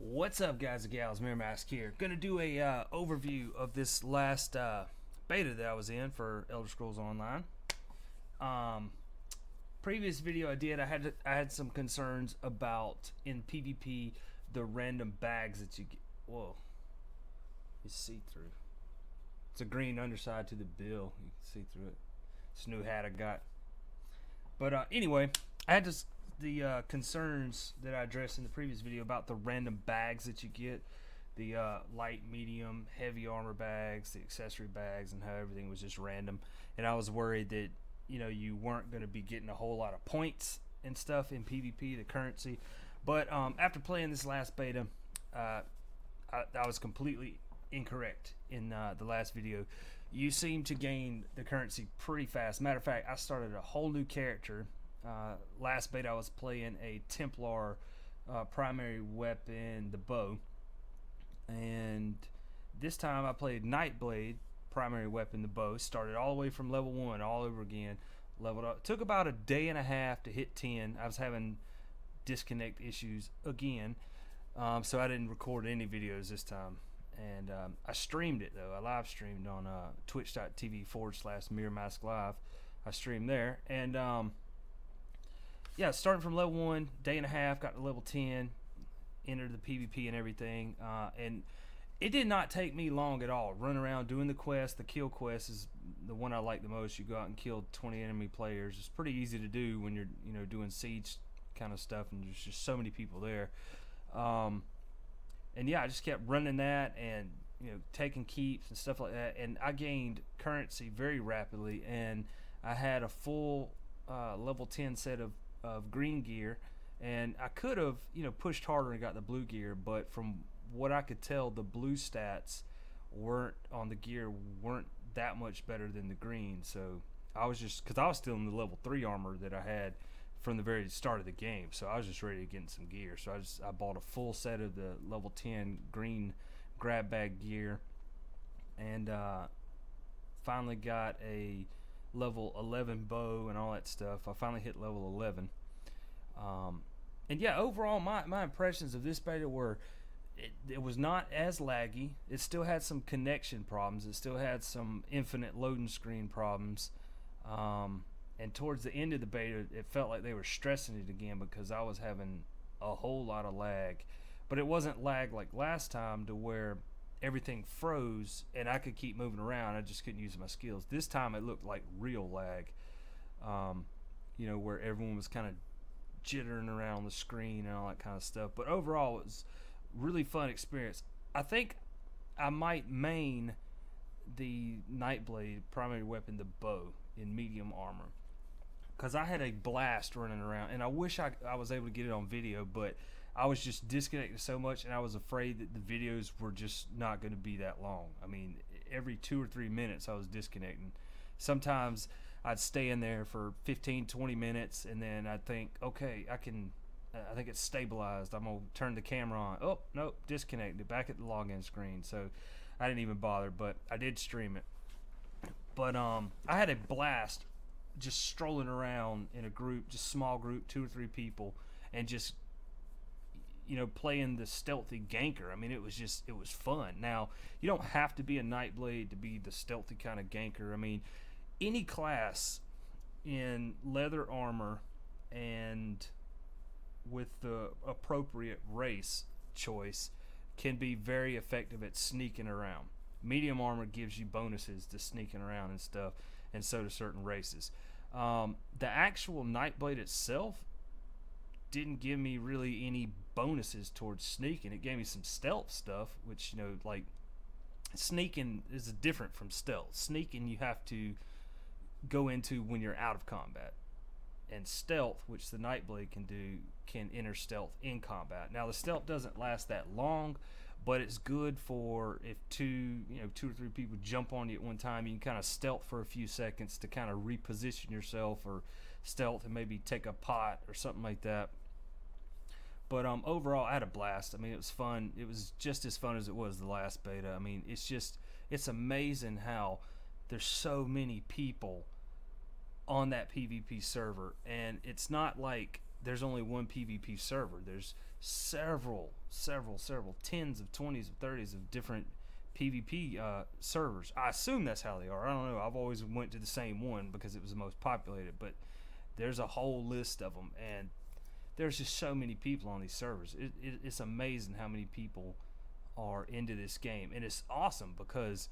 What's up, guys and gals? Mirrormask here. Gonna do a overview of this last beta that I was in for Elder Scrolls Online. Previous video I did, I had some concerns about in PvP the random bags that you get. Whoa, it's see through. It's a green underside to the bill. You can see through it. It's a new hat I got. But anyway, I had the concerns that I addressed in the previous video about the random bags that you get, the light, medium, heavy armor bags, the accessory bags, and how everything was just random. And I was worried that you weren't going to be getting a whole lot of points and stuff in PvP, the currency. But after playing this last beta, I was completely incorrect in the last video. You seem to gain the currency pretty fast. Matter of fact, I started a whole new character. Last beta I was playing a Templar primary weapon, the bow, and this time I played Nightblade primary weapon, the bow. Started all the way from level 1 all over again, leveled up. Took about a day and a half to hit 10. I was having disconnect issues again, so I didn't record any videos this time. And I streamed it though. I live streamed on twitch.tv/Mirrormask Live. I streamed there, and yeah, starting from level 1, day and a half, got to level 10, entered the PvP and everything, and it did not take me long at all. Run around doing the quest. The kill quest is the one I like the most. You go out and kill 20 enemy players. It's pretty easy to do when you're doing siege kind of stuff, and there's just so many people there. And yeah, I just kept running that and taking keeps and stuff like that, and I gained currency very rapidly, and I had a full level 10 set of green gear, and I could have pushed harder and got the blue gear, but from what I could tell, the blue stats weren't that much better than the green. So I was just, because I was still in the level 3 armor that I had from the very start of the game, so I was just ready to get in some gear. So I bought a full set of the level 10 green grab bag gear, and finally got a level 11 bow and all that stuff. I finally hit level 11. And yeah, overall my impressions of this beta were it was not as laggy. It still had some connection problems. It still had some infinite loading screen problems. And towards the end of the beta, it felt like they were stressing it again because I was having a whole lot of lag. But it wasn't lag like last time to where everything froze and I could keep moving around. I just couldn't use my skills. This time it looked like real lag, where everyone was kind of jittering around the screen and all that kind of stuff. But overall, it was really fun experience. I think I might main the Nightblade primary weapon, the bow, in medium armor, because I had a blast running around, and I wish I was able to get it on video, but I was just disconnected so much, and I was afraid that the videos were just not going to be that long. I mean, every 2 or 3 minutes I was disconnecting. Sometimes I'd stay in there for 15-20 minutes, and then I'd think, okay, I think it's stabilized. I'm going to turn the camera on. Oh, nope, disconnected. Back at the login screen. So I didn't even bother, but I did stream it. But I had a blast just strolling around in a group, just small group, 2 or 3 people, and just playing the stealthy ganker. I mean, it was fun. Now, you don't have to be a Nightblade to be the stealthy kind of ganker. I mean, any class in leather armor and with the appropriate race choice can be very effective at sneaking around. Medium armor gives you bonuses to sneaking around and stuff, and so do certain races. The actual Nightblade itself didn't give me really any bonuses towards sneaking. It gave me some stealth stuff, which like sneaking is different from stealth. Sneaking you have to go into when you're out of combat, and stealth, which the Nightblade can do, can enter stealth in combat. Now the stealth doesn't last that long, but it's good for if 2 or 3 people jump on you at one time. You can kind of stealth for a few seconds to kind of reposition yourself, or stealth and maybe take a pot or something like that. But overall, I had a blast. I mean, it was fun. It was just as fun as it was the last beta. I mean, it's amazing how there's so many people on that PvP server, and it's not like there's only one PvP server. There's several several tens of 20s of 30s of different PvP servers. I assume that's how they are. I don't know. I've always went to the same one because it was the most populated, but there's a whole list of them, and there's just so many people on these servers. It's amazing how many people are into this game, and it's awesome because,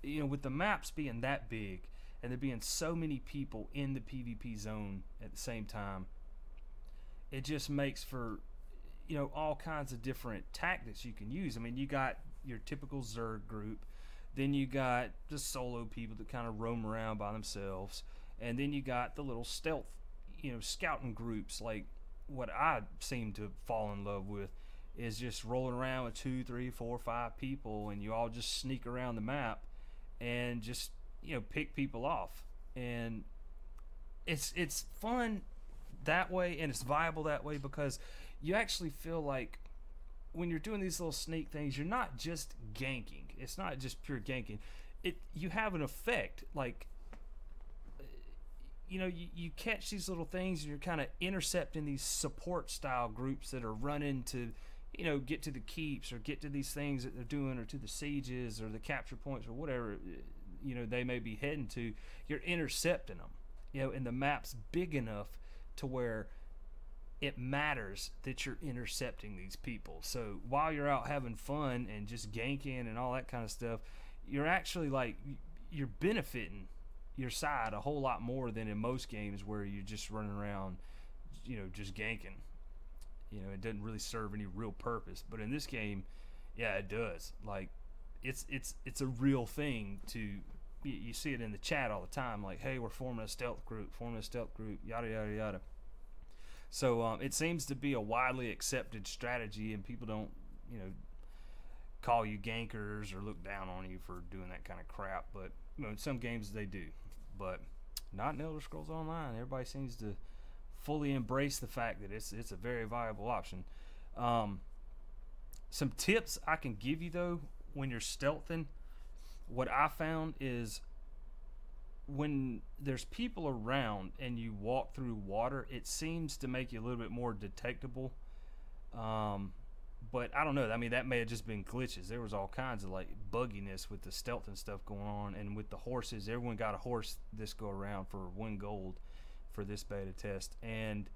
with the maps being that big and there being so many people in the PvP zone at the same time, it just makes for all kinds of different tactics you can use. I mean, you got your typical Zerg group, then you got the solo people that kind of roam around by themselves, and then you got the little stealth scouting groups. Like what I seem to fall in love with is just rolling around with 2, 3, 4, 5 people, and you all just sneak around the map and just pick people off. And it's fun that way, and it's viable that way, because you actually feel like when you're doing these little sneak things, you're not just ganking. It's not just pure ganking. You have an effect. Like, you catch these little things, and you're kind of intercepting these support style groups that are running to get to the keeps or get to these things that they're doing, or to the sieges or the capture points or whatever they may be heading to. You're intercepting them, and the map's big enough to where it matters that you're intercepting these people. So while you're out having fun and just ganking and all that kind of stuff, you're actually you're benefiting your side a whole lot more than in most games where you're just running around just ganking. It doesn't really serve any real purpose. But in this game, yeah, it does. Like, it's a real thing. You see it in the chat all the time, like, hey, we're forming a stealth group, yada yada yada. So it seems to be a widely accepted strategy, and people don't call you gankers or look down on you for doing that kind of crap. But in some games they do, but not in Elder Scrolls Online. Everybody seems to fully embrace the fact that it's a very viable option. Some tips I can give you though when you're stealthing, what I found is when there's people around and you walk through water, it seems to make you a little bit more detectable. But I don't know. I mean, that may have just been glitches. There was all kinds of bugginess with the stealth and stuff going on, and with the horses. Everyone got a horse this go around for 1 gold for this beta test, and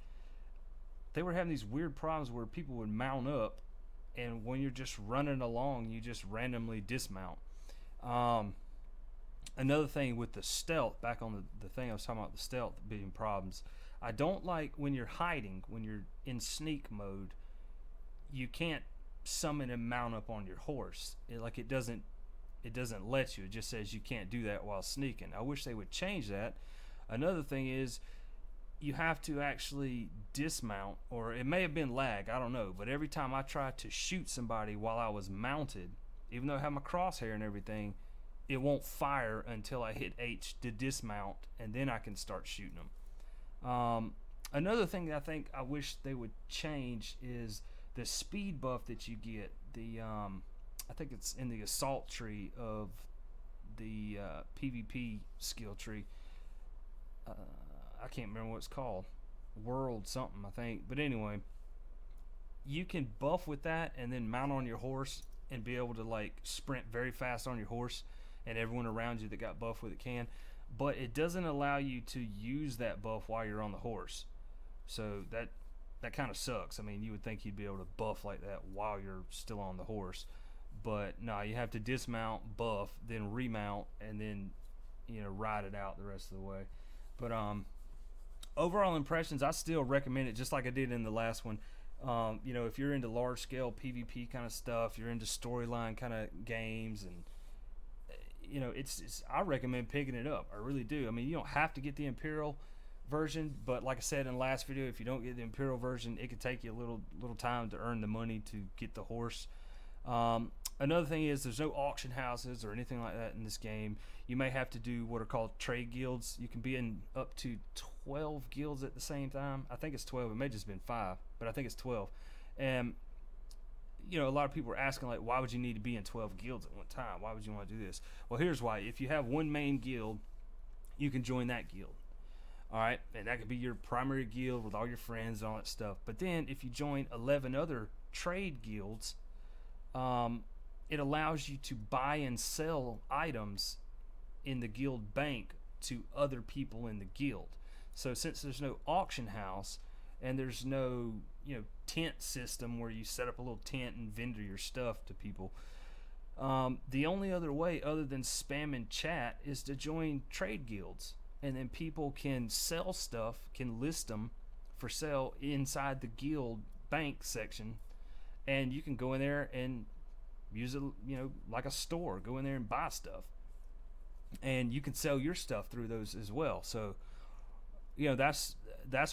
they were having these weird problems where people would mount up, and when you're just running along, you just randomly dismount. Another thing with the stealth, back on the thing I was talking about, the stealth being problems, I don't like when you're hiding, when you're in sneak mode, you can't summon and mount up on your horse. It doesn't let you. It just says you can't do that while sneaking. I wish they would change that. Another thing is you have to actually dismount, or it may have been lag, I don't know, but every time I tried to shoot somebody while I was mounted, even though I have my crosshair and everything, it won't fire until I hit H to dismount, and then I can start shooting them. Another thing that I think I wish they would change is the speed buff that you get. I think it's in the assault tree of the PvP skill tree. I can't remember what it's called. World something, I think. But anyway, you can buff with that and then mount on your horse and be able to sprint very fast on your horse, and everyone around you that got buff with it can. But it doesn't allow you to use that buff while you're on the horse. So that kind of sucks. I mean, you would think you'd be able to buff like that while you're still on the horse. But no, you have to dismount, buff, then remount, and then ride it out the rest of the way. But overall impressions, I still recommend it, just like I did in the last one. If you're into large scale PvP kind of stuff, you're into storyline kind of games, and I recommend picking it up. I really do. I mean, you don't have to get the Imperial version, but like I said in the last video, if you don't get the Imperial version, it could take you a little time to earn the money to get the horse. Another thing is there's no auction houses or anything like that in this game. You may have to do what are called trade guilds. You can be in up to 12 guilds at the same time. I think it's 12. It may have just been 5, but I think it's 12. And a lot of people are asking, why would you need to be in 12 guilds at one time? Why would you want to do this? Well, here's why. If you have one main guild, you can join that guild. All right, and that could be your primary guild with all your friends and all that stuff. But then if you join 11 other trade guilds, it allows you to buy and sell items in the guild bank to other people in the guild. So since there's no auction house and there's no, tent system where you set up a little tent and vendor your stuff to people, the only other way other than spamming chat is to join trade guilds, and then people can sell stuff, can list them for sale inside the guild bank section, and you can go in there and use it, like a store. Go in there and buy stuff, and you can sell your stuff through those as well. So that's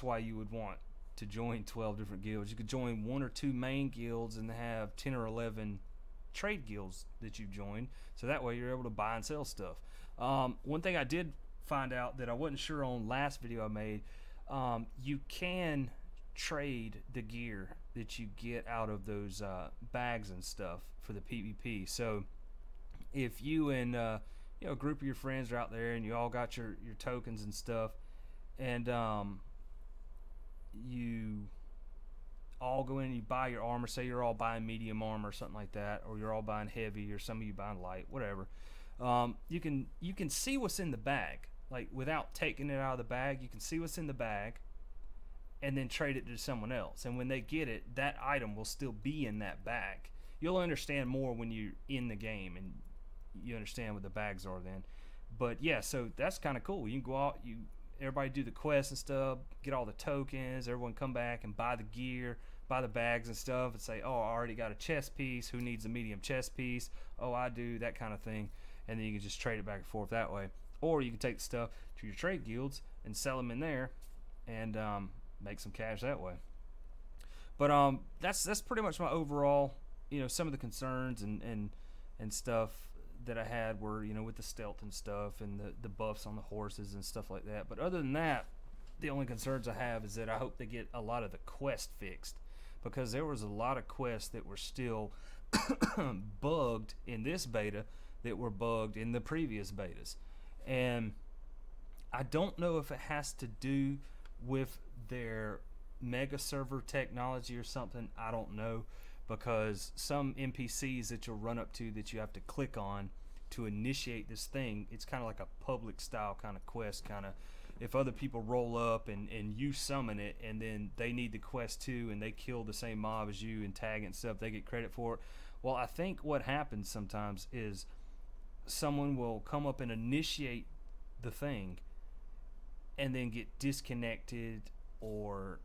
why you would want to join 12 different guilds. You could join 1 or 2 main guilds and have 10 or 11 trade guilds that you join, so that way you're able to buy and sell stuff. One thing I did find out that I wasn't sure on last video I made, you can trade the gear that you get out of those bags and stuff for the PvP. So if you and a group of your friends are out there and you all got your tokens and stuff, and you all go in and you buy your armor, say you're all buying medium armor or something like that, or you're all buying heavy, or some of you buying light, whatever, you can see what's in the bag, like without taking it out of the bag. You can see what's in the bag and then trade it to someone else, and when they get it, that item will still be in that bag. You'll understand more when you're in the game and you understand what the bags are then. But yeah, so that's kind of cool. You can go out, everybody do the quests and stuff, get all the tokens, everyone come back and buy the gear, buy the bags and stuff, and say, oh, I already got a chest piece, who needs a medium chest piece? Oh, I do, that kind of thing. And then you can just trade it back and forth that way. Or you can take the stuff to your trade guilds and sell them in there and make some cash that way. But that's pretty much my overall, some of the concerns and stuff that I had were, with the stealth and stuff and the buffs on the horses and stuff like that. But other than that, the only concerns I have is that I hope they get a lot of the quest fixed, because there was a lot of quests that were still bugged in this beta that were bugged in the previous betas. And I don't know if it has to do with their mega server technology or something. I don't know, because some NPCs that you'll run up to that you have to click on to initiate this thing, it's kind of like a public style kind of quest, kind of if other people roll up and you summon it and then they need the quest too and they kill the same mob as you and tag it and stuff, they get credit for it. Well, I think what happens sometimes is someone will come up and initiate the thing and then get disconnected or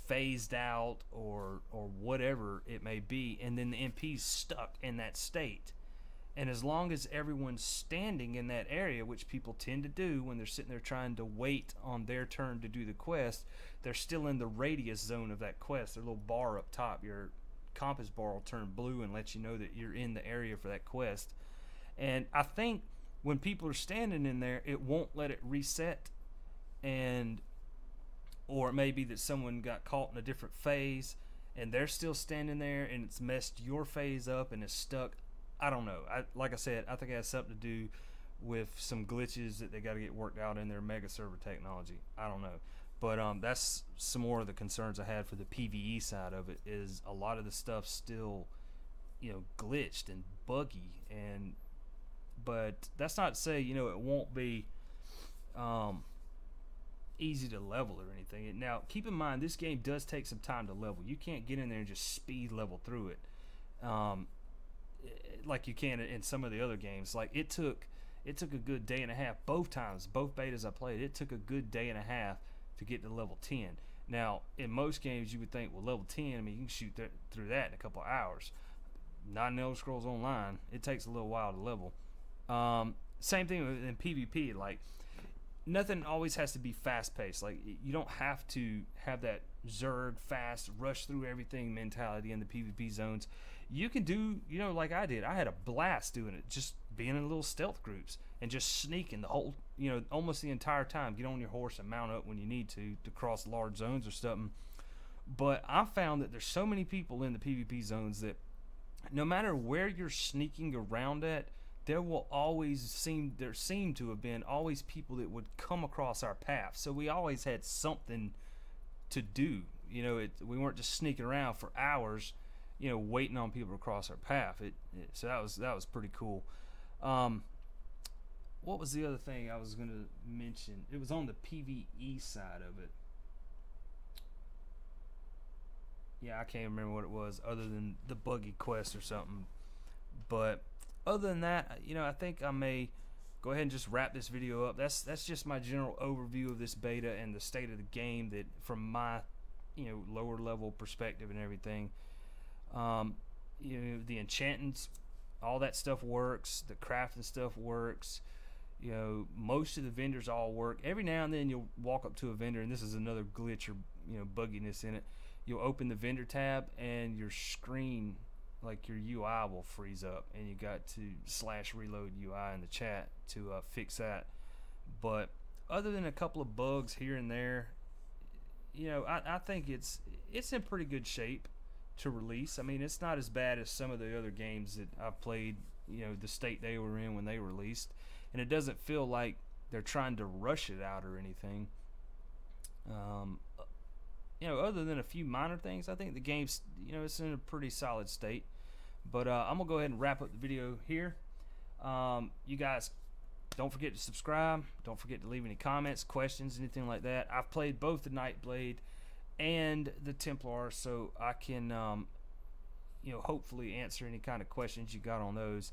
phased out or whatever it may be, and then the NP's stuck in that state. And as long as everyone's standing in that area, which people tend to do when they're sitting there trying to wait on their turn to do the quest, they're still in the radius zone of that quest. Their little bar up top, your compass bar will turn blue and let you know that you're in the area for that quest. And I think when people are standing in there, it won't let it reset, or it may be that someone got caught in a different phase and they're still standing there and it's messed your phase up and it's stuck. I don't know. Like I said, I think it has something to do with some glitches that they got to get worked out in their mega server technology. I don't know. But that's some more of the concerns I had for the PvE side of it, is a lot of the stuff still, glitched and buggy. But that's not to say, it won't be easy to level or anything. Now, keep in mind, this game does take some time to level. You can't get in there and just speed level through it. Like you can in some of the other games. Like it took a good day and a half both times, both betas I played. It took a good day and a half to get to level 10. Now, in most games, you would think, well, level 10, I mean, you can shoot through that in a couple of hours. Not in Elder Scrolls Online. It takes a little while to level. Same thing in PvP. Like, nothing always has to be fast-paced. Like, you don't have to have that Zerg fast, rush through everything mentality in the PvP zones. You can do, like I did. I had a blast doing it, just being in little stealth groups and just sneaking the whole, almost the entire time. Get on your horse and mount up when you need to cross large zones or something. But I found that there's so many people in the PvP zones that no matter where you're sneaking around at, there seem to have been always people that would come across our path. So we always had something to do. You know, we weren't just sneaking around for hours, you know, waiting on people to cross our path. So that was pretty cool. What was the other thing I was gonna mention? It was on the PvE side of it. Yeah, I can't remember what it was, other than the buggy quest or something. But other than that, you know, I think I may go ahead and just wrap this video up. That's just my general overview of this beta and the state of the game, that from my, you know, lower level perspective and everything. You know, the enchantments, all that stuff works. The crafting stuff works. You know, most of the vendors all work. Every now and then you'll walk up to a vendor, and this is another glitch or, you know, bugginess in it. You'll open the vendor tab and your screen, like your UI, will freeze up, and you got to /reload UI in the chat to fix that. But other than a couple of bugs here and there, you know, I think it's in pretty good shape to release. I mean, it's not as bad as some of the other games that I've played, you know, the state they were in when they released, and it doesn't feel like they're trying to rush it out or anything. You know, other than a few minor things, I think the game's, you know, it's in a pretty solid state. But I'm gonna go ahead and wrap up the video here. You guys, don't forget to subscribe. Don't forget to leave any comments, questions, anything like that. I've played both the Nightblade and the Templar, so I can, you know, hopefully answer any kind of questions you got on those.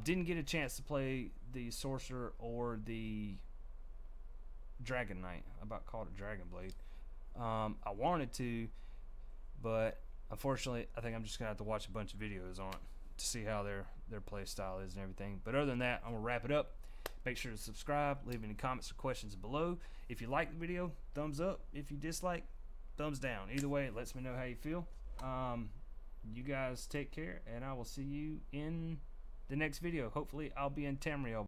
Didn't get a chance to play the Sorcerer or the Dragon Knight. I about called it Dragon Blade. I wanted to, but unfortunately, I think I'm just gonna have to watch a bunch of videos on it to see how their play style is and everything. But other than that, I'm gonna wrap it up. Make sure to subscribe, leave any comments or questions below. If you like the video, thumbs up. If you dislike, thumbs down. Either way, it lets me know how you feel. You guys take care, and I will see you in the next video. Hopefully, I'll be in Tamriel.